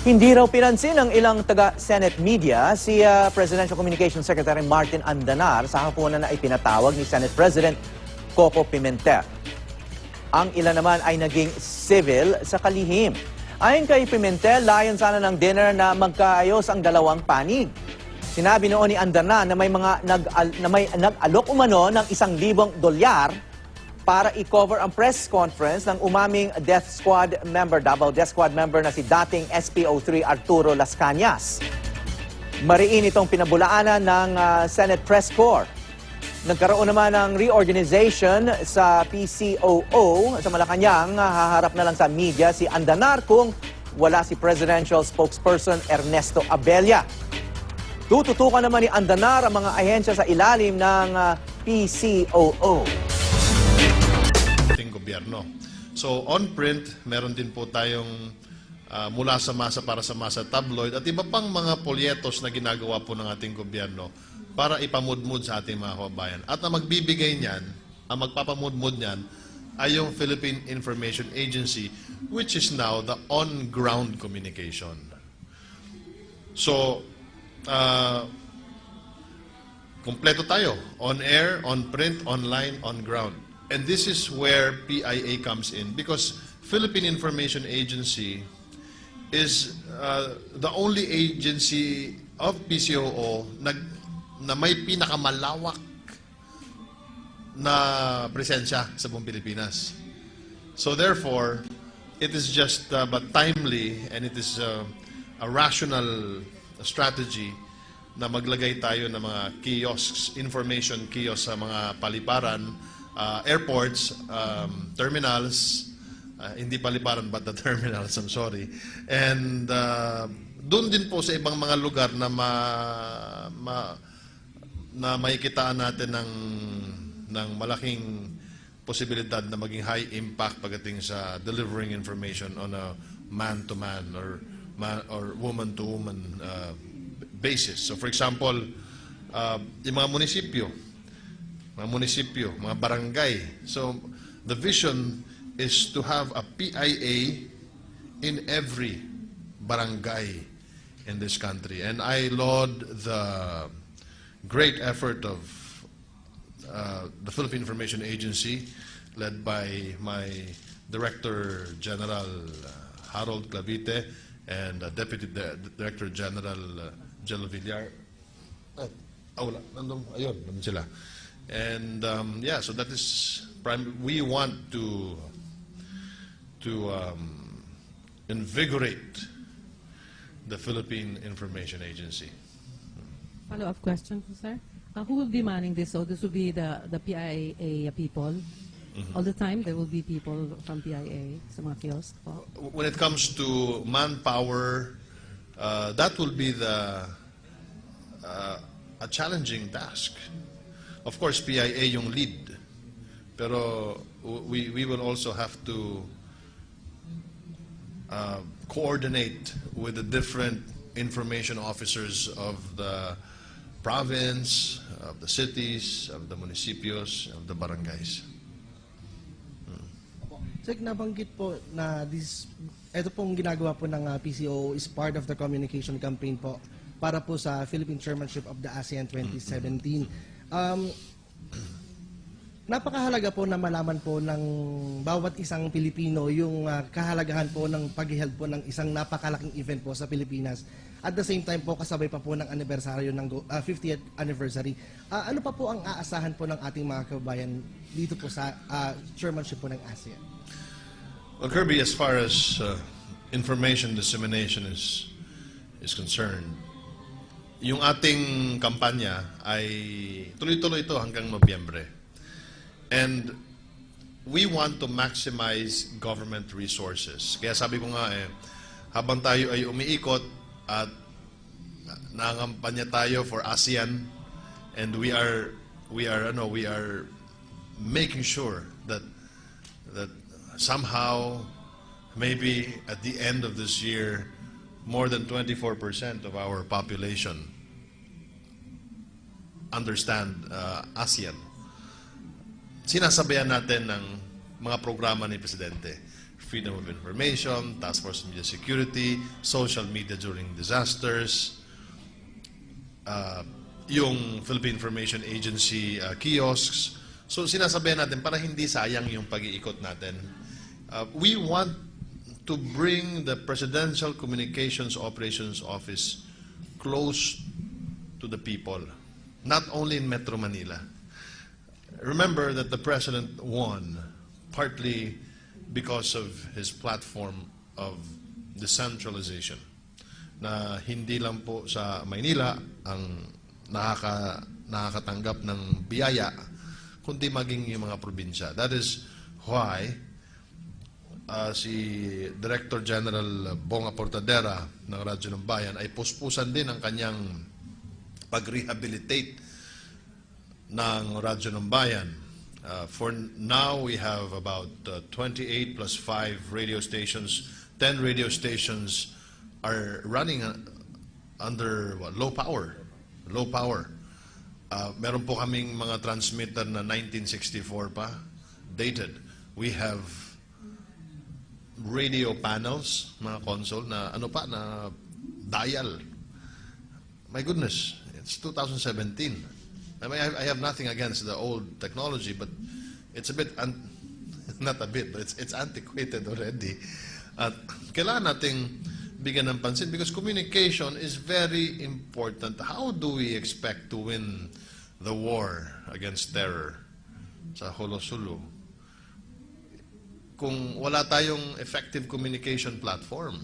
Hindi raw pinansin ng ilang taga-Senate media si Presidential Communications Secretary Martin Andanar sa hapunan na ipinatawag ni Senate President Coco Pimentel. Ang ilan naman ay naging civil sa kalihim. Ayon kay Pimentel, layon sana ng dinner na magkaayos ang dalawang panig. Sinabi noon ni Andanar na may nag-alok umano ng $1,000 para i-cover ang press conference ng umaming Death Squad member, Davao Death Squad member na si dating SPO3 Arturo Las Cañas. Mariin itong pinabulaanan ng Senate Press Corps. Nagkaroon naman ng reorganization sa PCOO sa Malacanang. Haharap na lang sa media si Andanar kung wala si Presidential Spokesperson Ernesto Abella. Tututukan naman ni Andanar ang mga ahensya sa ilalim ng PCOO. Gobyerno. So on print, meron din po tayong mula sa masa para sa masa tabloid at iba pang mga polyetos na ginagawa po ng ating gobyerno para ipamudmud sa ating mga kababayan. At ang magbibigay niyan, ang magpapamudmud niyan ay yung Philippine Information Agency, which is now the on-ground communication. So, kompleto tayo. On air, on print, online, on ground. And this is where PIA comes in because Philippine Information Agency is the only agency of PCOO na may pinakamalawak na presensya sa buong Pilipinas. So therefore, it is just but timely and it is a rational strategy na maglagay tayo ng mga kiosks, information kiosks sa mga paliparan, airports, terminals, hindi paliparan but the terminals, I'm sorry. And doon din po sa ibang mga lugar na na makikitaan natin ng malaking posibilidad na maging high impact pagdating sa delivering information on a man-to-man or woman-to-woman basis. So for example, yung mga munisipyo, mga barangay. So, the vision is to have a PIA in every barangay in this country. And I laud the great effort of the Philippine Information Agency, led by my Director General Harold Clavite and Deputy Director General Jello Villar. Wala. Nandun sila. And yeah, so that is we want to invigorate the Philippine Information Agency. Follow-up question, sir. Who will be manning this? So this will be the PIA people. All the time, there will be people from PIA sa mga kiosk. When it comes to manpower, that will be a challenging task. Of course, PIA yung lead. Pero we will also have to coordinate with the different information officers of the province, of the cities, of the municipios, of the barangays. Sir, nabanggit po na ito pong ginagawa po ng PCO is part of the communication campaign po para po sa Philippine Chairmanship of the ASEAN 2017. Napakahalaga po na malaman po ng bawat isang Pilipino yung kahalagahan po ng pag-held po ng isang napakalaking event po sa Pilipinas. At the same time po, kasabay pa po ng anibersaryo ng 50th anniversary. Ano pa po ang aasahan po ng ating mga kababayan dito po sa chairmanship po ng ASEAN? Well, Kirby, as far as information dissemination is concerned, yung ating kampanya ay tuloy-tuloy ito hanggang Nobyembre. And we want to maximize government resources. Kaya sabi ko nga habang tayo ay umiikot at nangangampanya tayo for ASEAN, and we are making sure that somehow maybe at the end of this year more than 24% of our population understand ASEAN. Sinasabayan natin ng mga programa ni Presidente. freedom of information, task force on media security, social media during disasters, yung Philippine Information Agency kiosks. So sinasabihan natin para hindi sayang yung pag-iikot natin. We want to bring the Presidential Communications Operations Office close to the people, not only in Metro Manila. Remember that the President won partly because of his platform of decentralization, na hindi lang po sa Maynila ang nakakatanggap ng biyaya, kundi maging yung mga probinsya. That is why si Director General Bong Aportadera ng Radyo ng Bayan ay puspusan din ang kanyang pag-rehabilitate ng Radyo ng Bayan. For now, we have about 28 plus 5 radio stations. 10 radio stations are running under low power. Low power. Meron po kaming mga transmitter na 1964 pa, dated. We have radio panels, mga console na na dial. My goodness, it's 2017. I mean, I have nothing against the old technology, but it's a bit, not a bit, but it's antiquated already. At kailangan nating bigyan ng pansin because communication is very important. How do we expect to win the war against terror sa Holosulu kung wala tayong effective communication platform?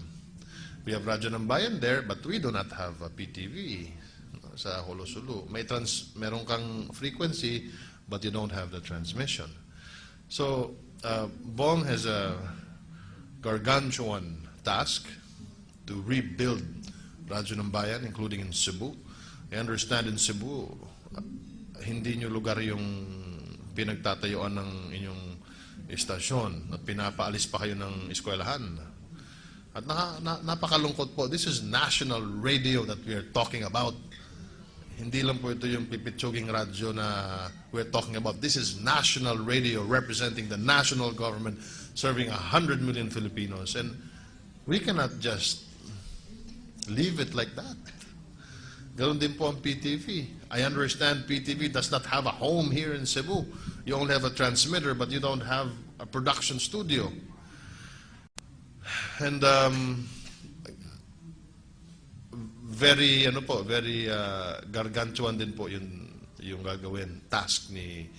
We have Radyo ng Bayan there, but we do not have a PTV sa Holosulu. Meron kang frequency, but you don't have the transmission. So, Bong has a gargantuan task to rebuild Radyo ng Bayan, including in Cebu. I understand in Cebu, hindi nyo lugar yung pinagtatayuan ng inyong istasyon at pinapaalis pa kayo ng eskwelahan. At napakalungkot po. This is national radio that we are talking about. Hindi lang po ito yung pipitsuging radyo na we're talking about. This is national radio representing the national government, serving 100 million Filipinos. And we cannot just leave it like that. Ganon din po ang PTV. I understand PTV does not have a home here in Cebu. You only have a transmitter, but you don't have a production studio. And very gargantuan din po yung gagawin task ni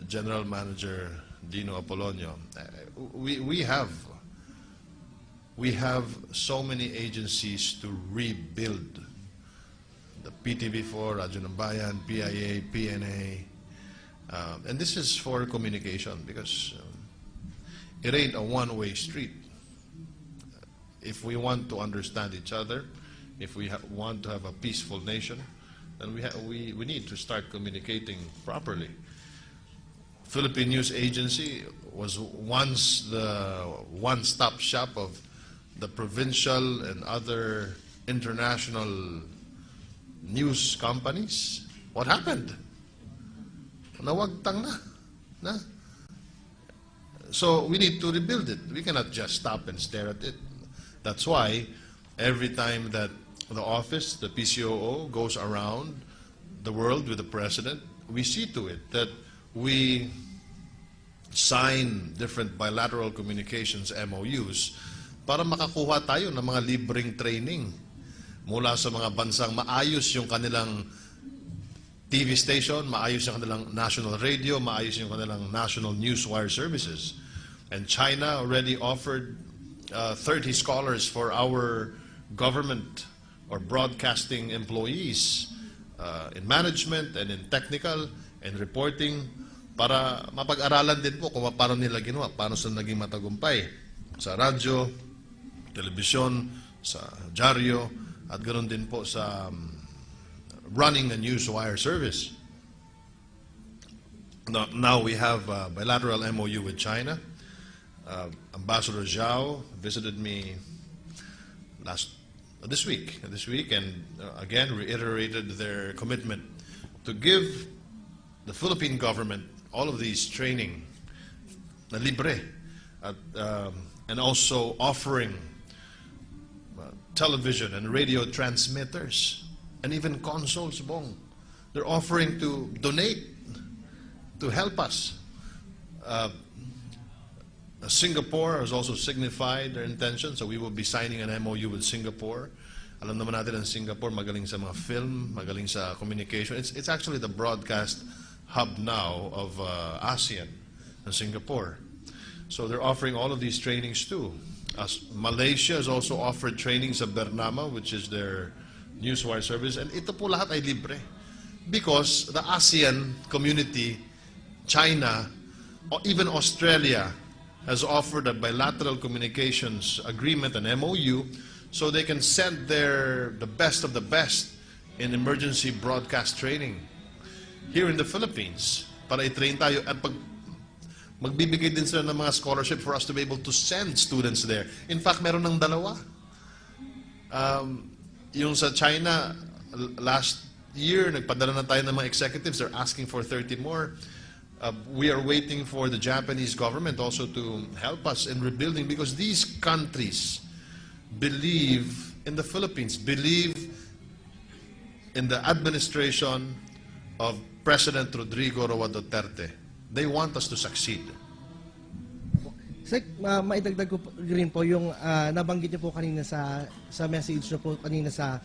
General Manager Dino Apolonio. We have so many agencies to rebuild. The PTV4, Radyo ng Bayan, PIA, PNA, and this is for communication because it ain't a one-way street. If we want to understand each other, if we want to have a peaceful nation, then we need to start communicating properly. Philippine News Agency was once the one-stop shop of the provincial and other international news companies. What happened? Nawagtang na. So we need to rebuild it. We cannot just stop and stare at it. That's why every time that the office, the PCOO, goes around the world with the president, we see to it that we sign different bilateral communications MOUs para makakuha tayo ng mga libreng training mula sa mga bansang maayos yung kanilang TV station, maayos yung kanilang national radio, maayos yung kanilang national newswire services. And China already offered 30 scholars for our government or broadcasting employees in management and in technical and reporting para mapag-aralan din po kung paano nila ginawa, paano sila naging matagumpay sa radyo, telebisyon, sa dyaryo, at ganoon din po sa running a newswire service. Now we have a bilateral MOU with China. Ambassador Zhao visited me this week, and again reiterated their commitment to give the Philippine government all of these training na libre and also offering television and radio transmitters, and even consoles, Bong. They're offering to donate, to help us. Singapore has also signified their intention, so we will be signing an MOU with Singapore. Alam naman natin ang Singapore, magaling sa mga film, magaling sa communication. It's actually the broadcast hub now of ASEAN and Singapore. So they're offering all of these trainings too. Malaysia has also offered trainings of Bernama, which is their newswire service, and ito po lahat ay libre. Because the ASEAN community, China, or even Australia, has offered a bilateral communications agreement, an MOU, so they can send the best of the best in emergency broadcast training here in the Philippines para i-train tayo at magbibigay din sila ng mga scholarship for us to be able to send students there. In fact, meron ng dalawa. Yung sa China, last year, nagpadala na tayo ng mga executives. They're asking for 30 more. We are waiting for the Japanese government also to help us in rebuilding, because these countries believe in the Philippines, believe in the administration of President Rodrigo Roa Duterte. They want us to succeed. Sek, maidagdag ko rin po yung nabanggit niyo po kanina sa message niyo po kanina sa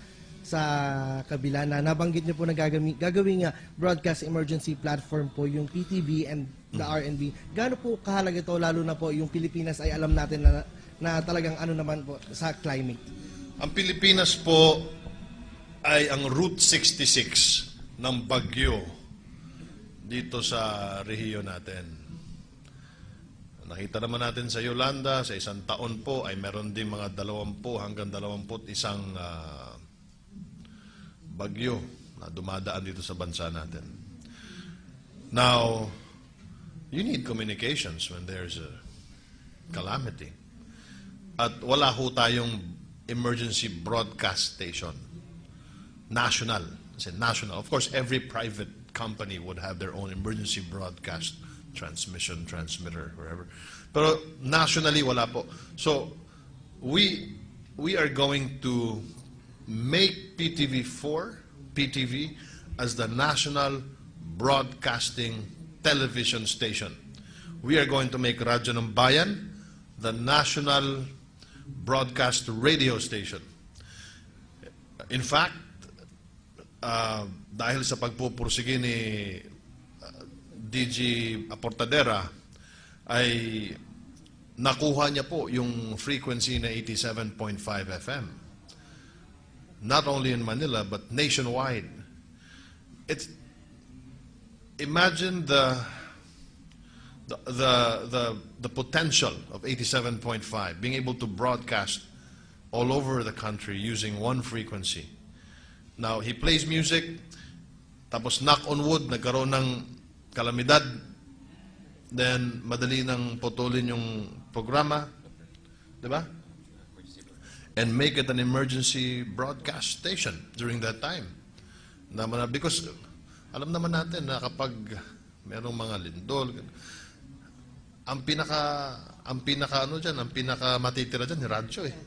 kabila na nabanggit niyo po na gagawing broadcast emergency platform po yung PTV and the RNB. Gaano po kahalaga ito, lalo na po yung Pilipinas ay alam natin na talagang ano naman po sa climate? Ang Pilipinas po ay ang Route 66 ng bagyo dito sa rehiyon natin. Nakita naman natin sa Yolanda, sa isang taon po ay meron din mga 20 hanggang 21 bagyo na dumadaan dito sa bansa natin. Now, you need communications when there's a calamity. At wala ho tayong emergency broadcast station. National. Kasi national. Of course, every private company would have their own emergency broadcast transmitter, wherever. Pero nationally, wala po. So, we are going to make PTV as the national broadcasting television station. We are going to make Radyo ng Bayan the national broadcast radio station. In fact, dahil sa pagpupursige ni DG Aportadera, ay nakuha niya po yung frequency na 87.5 FM. Not only in Manila, but nationwide. Imagine the potential of 87.5, being able to broadcast all over the country using one frequency. Now, he plays music, tapos knock on wood, nagkaroon ng kalamidad, then madali nang putulin yung programa, di ba? And make it an emergency broadcast station during that time. Because alam naman natin na kapag merong mga lindol, ang pinaka matitira dyan, ni radyo eh.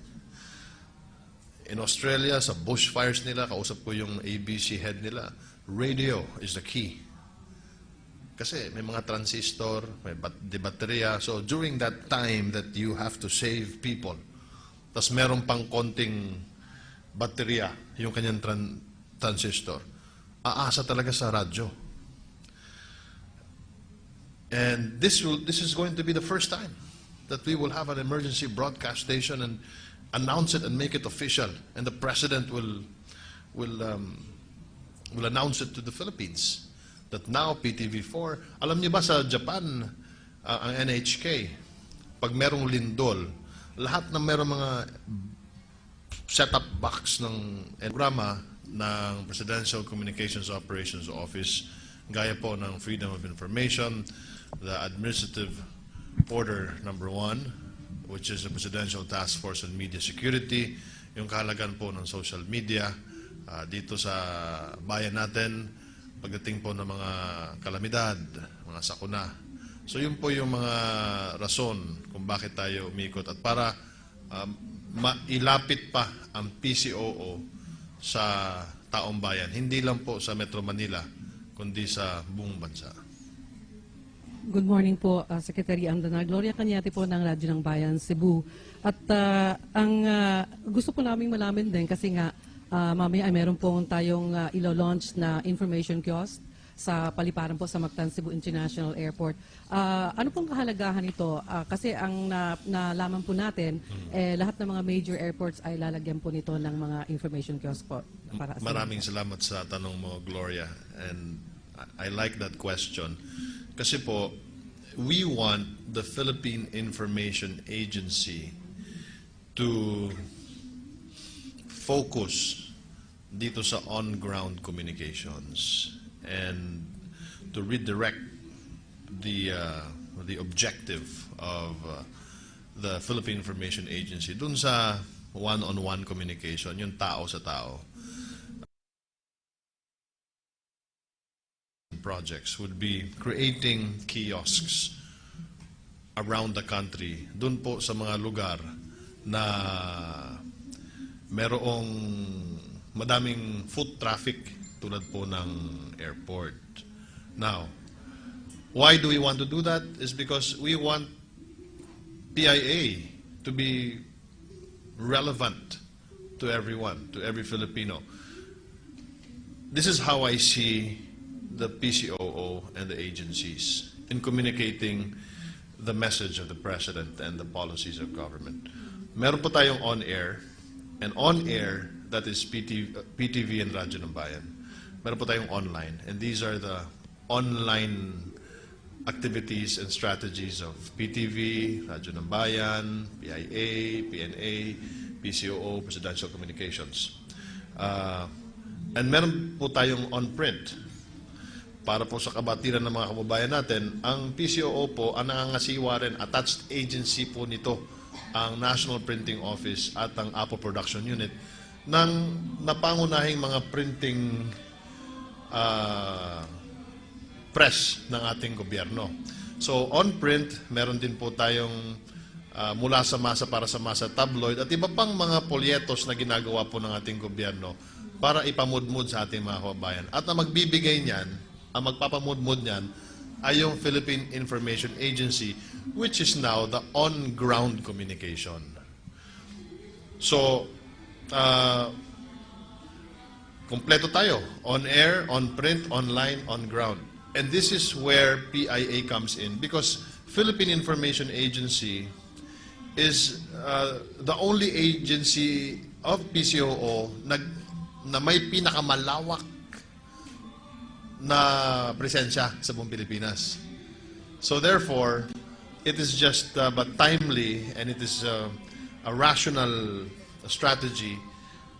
In Australia, sa bushfires nila, kausap ko yung ABC head nila, radio is the key. Kasi may mga transistor, may baterya. So during that time that you have to save people, tas meron pang konting baterya, yung kanyang transistor, aasa talaga sa radyo. And this is going to be the first time that we will have an emergency broadcast station and announce it and make it official. And the president will announce it to the Philippines that now PTV4. Alam niyo ba sa Japan, ang NHK, pag merong lindol, lahat ng merong mga setup box ng programa ng Presidential Communications Operations Office, gaya po ng Freedom of Information, the Administrative Order number 1, which is the Presidential Task Force on Media Security, yung kahalagan po ng social media dito sa bayan natin, pagdating po ng mga kalamidad, mga sakuna. So yun po yung mga rason kung bakit tayo umikot at para mailapit pa ang PCOO sa taong bayan. Hindi lang po sa Metro Manila, kundi sa buong bansa. Good morning po, Secretary Andanar. Gloria Cañete po ng Radyo ng Bayan, Cebu. At ang gusto po naming malaman din kasi nga mamaya ay meron pong tayong ilo-launch na information kiosk sa paliparan po sa Mactan Cebu International Airport. Ano pong kahalagahan nito? Kasi ang nalaman po natin, lahat ng mga major airports ay lalagyan po nito ng mga information kiosk po. Para sa Maraming salamat sa tanong mo, Gloria. And I like that question. Kasi po, we want the Philippine Information Agency to focus dito sa on-ground communications and to redirect the objective of the Philippine Information Agency dun sa one-on-one communication, yung tao sa tao. Projects would be creating kiosks around the country, dun po sa mga lugar na merong madaming foot traffic tulad po ng airport. Now, why do we want to do that? Is because we want PIA to be relevant to everyone, to every Filipino. This is how I see the PCOO and the agencies in communicating the message of the President and the policies of government. Meron po tayong on-air, and on-air, that is PTV and Radyo ng Bayan. Meron po tayong online, and these are the online activities and strategies of PTV, Radyo ng Bayan, PIA, PNA, PCOO, Presidential Communications. And meron po tayong on-print. Para po sa kabatiran ng mga kababayan natin, ang PCOO po, ang nangangasiwa rin, attached agency po nito, ang National Printing Office at ang Apple Production Unit, ng napangunahing mga printing press ng ating gobyerno. So, on print, meron din po tayong mula sa masa para sa masa tabloid at iba pang mga polyetos na ginagawa po ng ating gobyerno para ipamudmud sa ating mga kababayan. At ang magbibigay niyan, ang magpapamudmud niyan ay yung Philippine Information Agency, which is now the on-ground communication. So, kompleto tayo. On-air, on-print, online, on-ground. And this is where PIA comes in because Philippine Information Agency is the only agency of PCOO na may pinakamalawak na presensya sa buong Pilipinas. So therefore, it is just but timely and it is a rational strategy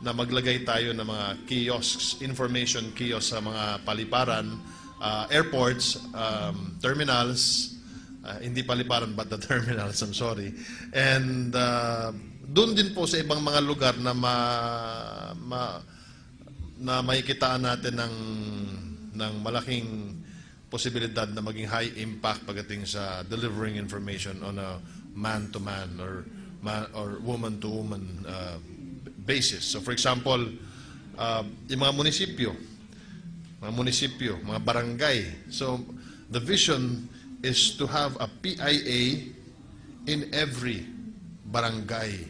na maglagay tayo ng mga kiosks, information kiosks sa mga paliparan, airports, terminals, hindi paliparan but the terminals, I'm sorry. And doon din po sa ibang mga lugar na na makikitaan natin ng malaking posibilidad na maging high impact pagdating sa delivering information on a man-to-man or woman-to-woman basis. So for example, yung mga munisipyo, mga barangay. So the vision is to have a PIA in every barangay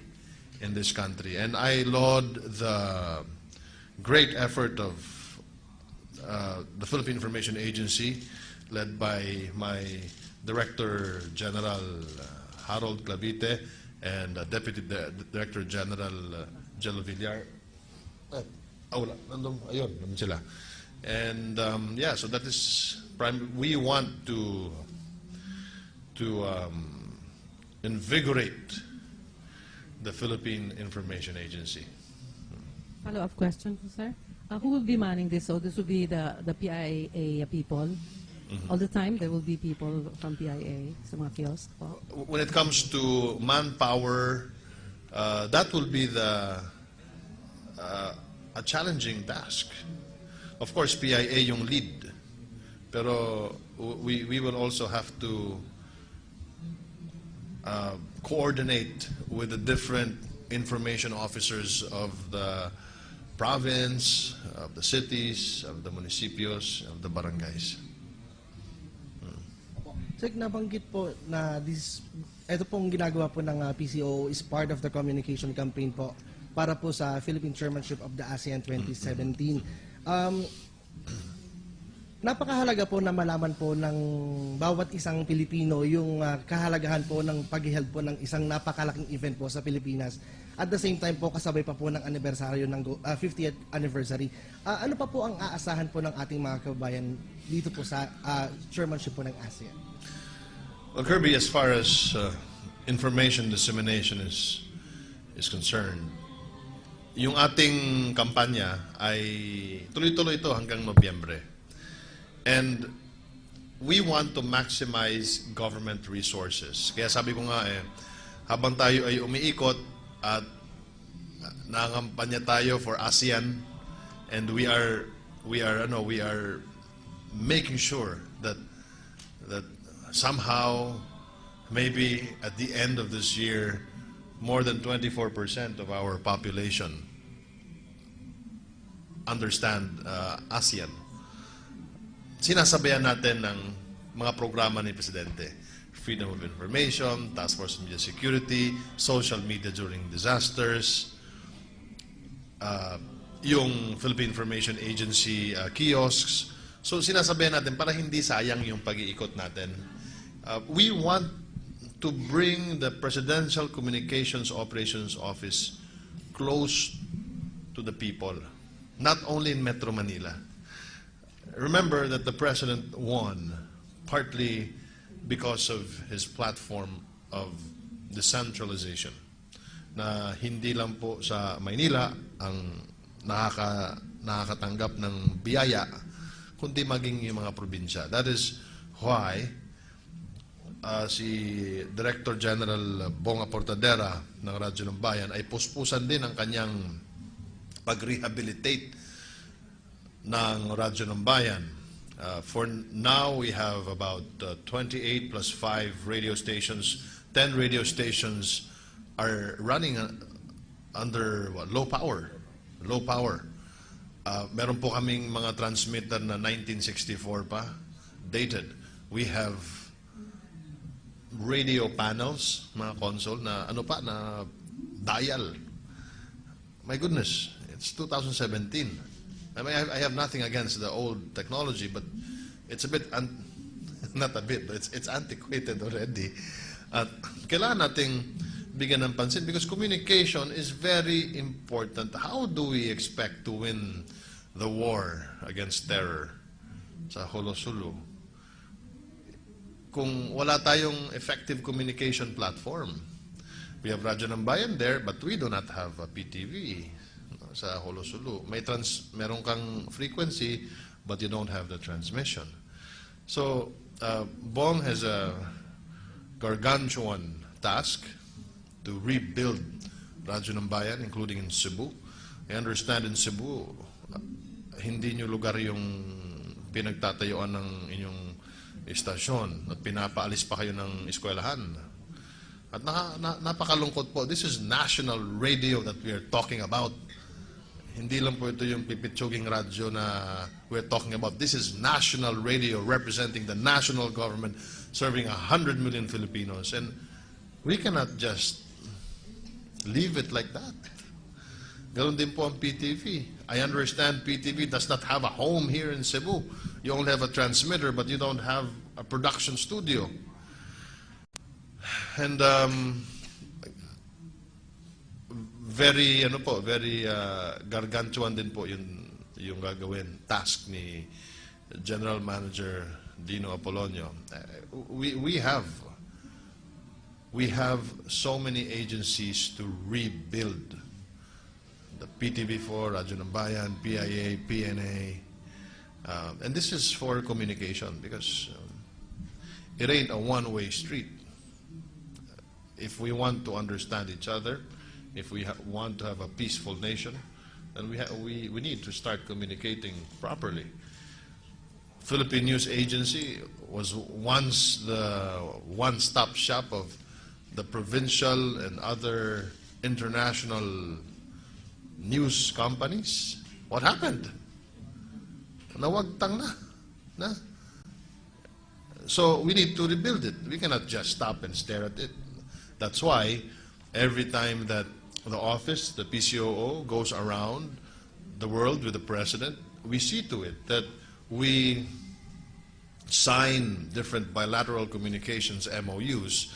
in this country. And I laud the great effort of the Philippine Information Agency, led by my Director General Harold Clavite and Deputy Director General Jello Villar. Wala. Ayun, nandun sila. And yeah, so that is we want to invigorate the Philippine Information Agency. Follow-up question, sir. Who will be manning this? So this will be the PIA people. All the time, there will be people from PIA sa mga kiosk po. When it comes to manpower, that will be a challenging task. Of course, PIA yung lead. Pero we will also have to coordinate with the different information officers of the province, of the cities, of the municipios, of the barangays. Sir, nabanggit po na ito pong ginagawa po ng PCO is part of the communication campaign po para po sa Philippine Chairmanship of the ASEAN 2017. Napakahalaga po na malaman po ng bawat isang Pilipino yung kahalagahan po ng pag-held po ng isang napakalaking event po sa Pilipinas. At the same time po, kasabay pa po ng anibersaryo ng 50th anniversary. Ano pa po ang aasahan po ng ating mga kababayan dito po sa chairmanship po ng ASEAN? Well, Kirby, as far as information dissemination is concerned, yung ating kampanya ay tuloy-tuloy ito hanggang Nobyembre. And we want to maximize government resources. Kaya sabi ko nga habang tayo ay umiikot at nangangampanya tayo for ASEAN, and we are making sure that somehow, maybe at the end of this year, more than 24% of our population understand ASEAN. Sinasabayan natin ng mga programa ni Presidente. Freedom of Information, Task Force on Media Security, Social Media During Disasters, yung Philippine Information Agency kiosks. So sinasabayan natin para hindi sayang yung pag-iikot natin. We want to bring the Presidential Communications Operations Office close to the people, not only in Metro Manila. Remember that the President won partly because of his platform of decentralization, na hindi lang po sa Maynila ang nakakatanggap ng biyaya, kundi maging yung mga probinsya. That is why si Director General Bong Aportadera ng Radyo ng Bayan ay puspusan din ang kanyang pag-rehabilitate ng Radyo ng Bayan. For now, we have about 28 plus 5 radio stations. 10 radio stations are running under low power. Low power. Meron po kaming mga transmitter na 1964 pa, dated. We have radio panels, mga console na na dial. My goodness, it's 2017. I mean, I have nothing against the old technology, but it's a bit, not a bit, but it's antiquated already. At kailangan nating bigyan ng pansin because communication is very important. How do we expect to win the war against terror sa Holosulu kung wala tayong effective communication platform? We have Radyo ng Bayan there, but we do not have a PTV sa Holosulu. Meron kang frequency, but you don't have the transmission. So, Bong has a gargantuan task to rebuild Radyo ng Bayan, including in Cebu. I understand in Cebu, hindi nyo lugar yung pinagtatayuan ng inyong istasyon at pinapaalis pa kayo ng eskwelahan. At napakalungkot po. This is national radio that we are talking about. Hindi lang po ito yung pipitsuging radyo na we're talking about. This is national radio representing the national government, serving 100 million Filipinos. And we cannot just leave it like that. Ganon din po ang PTV. I understand PTV does not have a home here in Cebu. You only have a transmitter, but you don't have a production studio. And very gargantuan din po yung gagawin task ni General Manager Dino Apolonio. We have so many agencies to rebuild. The PTV4, Radyo ng Bayan, PIA, PNA, and this is for communication because it ain't a one-way street. If we want to understand each other, if we want to have a peaceful nation, then we need to start communicating properly. Philippine News Agency was once the one-stop shop of the provincial and other international news companies. What happened? Nawagtang na. So we need to rebuild it. We cannot just stop and stare at it. That's why every time that the office, the PCOO, goes around the world with the president, we see to it that we sign different bilateral communications MOUs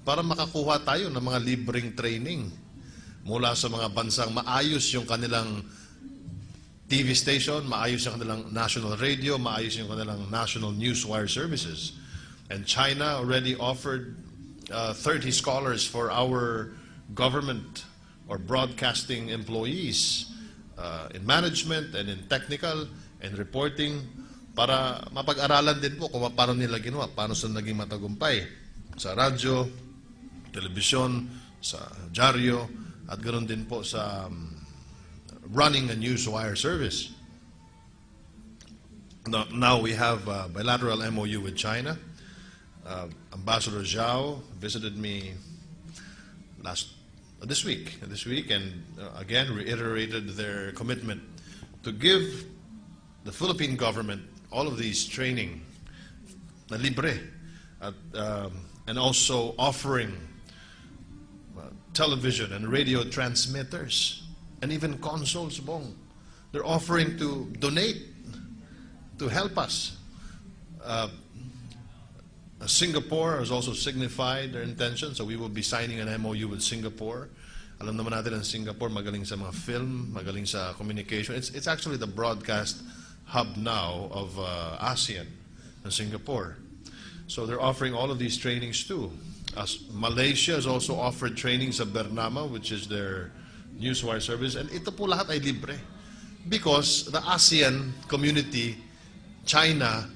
para makakuha tayo ng mga libreng training mula sa mga bansang maayos yung kanilang TV station, maayos yung kanilang national radio, maayos yung kanilang national newswire services. And China already offered 30 scholars for our government or broadcasting employees in management and in technical and reporting para mapag-aralan din po kung paano nila ginawa, paano sila naging matagumpay sa radyo, telebisyon, sa dyaryo, at ganoon din po sa running a newswire service. Now we have a bilateral MOU with China. Ambassador Zhao visited me this week, and again reiterated their commitment to give the Philippine government all of these training na libre, and also offering television and radio transmitters and even consoles, Bong. They're offering to donate to help us. Singapore has also signified their intention, so we will be signing an MOU with Singapore. Alam naman natin ang Singapore, magaling sa mga film, magaling sa communication. It's actually the broadcast hub now of ASEAN in Singapore. So they're offering all of these trainings too. Malaysia has also offered trainings sa Bernama, which is their newswire service, and ito po lahat ay libre. Because the ASEAN community, China,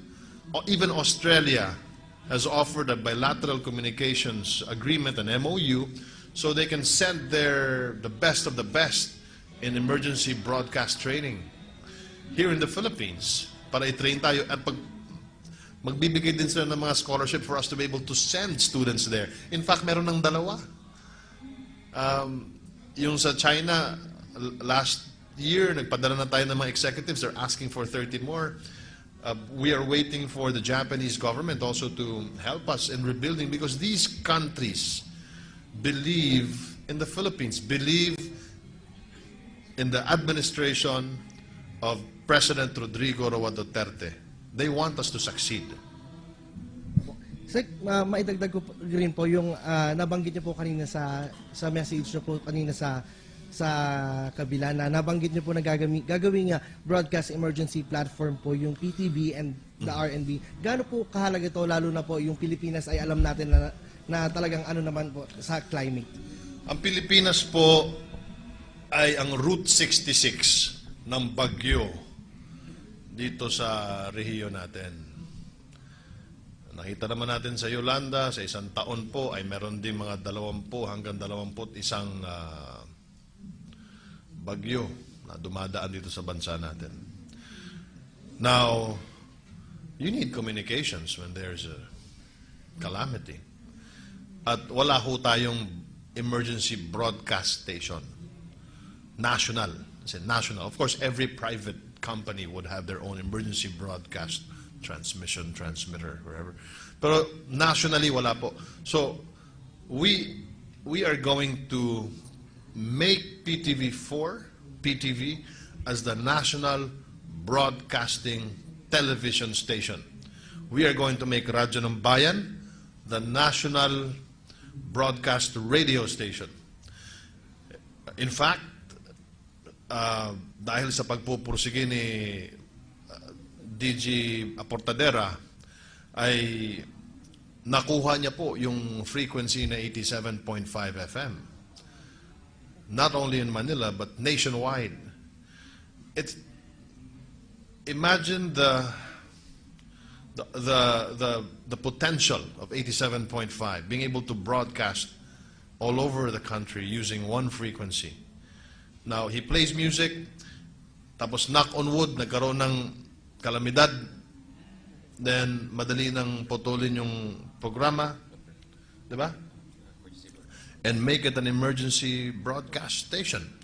or even Australia, has offered a bilateral communications agreement, an MOU, so they can send the best of the best in emergency broadcast training here in the Philippines para i-train tayo at magbibigay din sila ng mga scholarship for us to be able to send students there. In fact, meron ng dalawa. Yung sa China, last year, nagpadala na tayo ng mga executives. They're asking for 30 more. We are waiting for the Japanese government also to help us in rebuilding, because these countries believe in the Philippines, believe in the administration of President Rodrigo Roa Duterte. They want us to succeed. Sek, maidagdag ko rin po yung nabanggit niyo po kanina sa message niyo po kanina sa kabila na nabanggit niyo po na gagawing broadcast emergency platform po yung PTV and the RNB. Gaano po kahalaga to, lalo na po yung Pilipinas ay alam natin na talagang ano naman po sa climate? Ang Pilipinas po ay ang Route 66 ng bagyo dito sa rehiyon natin. Nakita naman natin sa Yolanda, sa isang taon po ay meron din mga 20 hanggang 21 bagyo na dumadaan dito sa bansa natin. Now, you need communications when there's a calamity. At wala ho tayong emergency broadcast station. National. National. Of course, every private company would have their own emergency broadcast transmitter, wherever. Pero nationally, wala po. So, we are going to make PTV as the national broadcasting television station. We are going to make Radyo ng Bayan the national broadcast radio station. In fact, dahil sa pagpupursige ni DG Aportadera, ay nakuha niya po yung frequency na 87.5 FM. Not only in Manila, but nationwide. Imagine the potential of 87.5, being able to broadcast all over the country using one frequency. Now, he plays music, tapos knock on wood, nagkaroon ng kalamidad, then madali nang putulin yung programa, di ba? And make it an emergency broadcast station.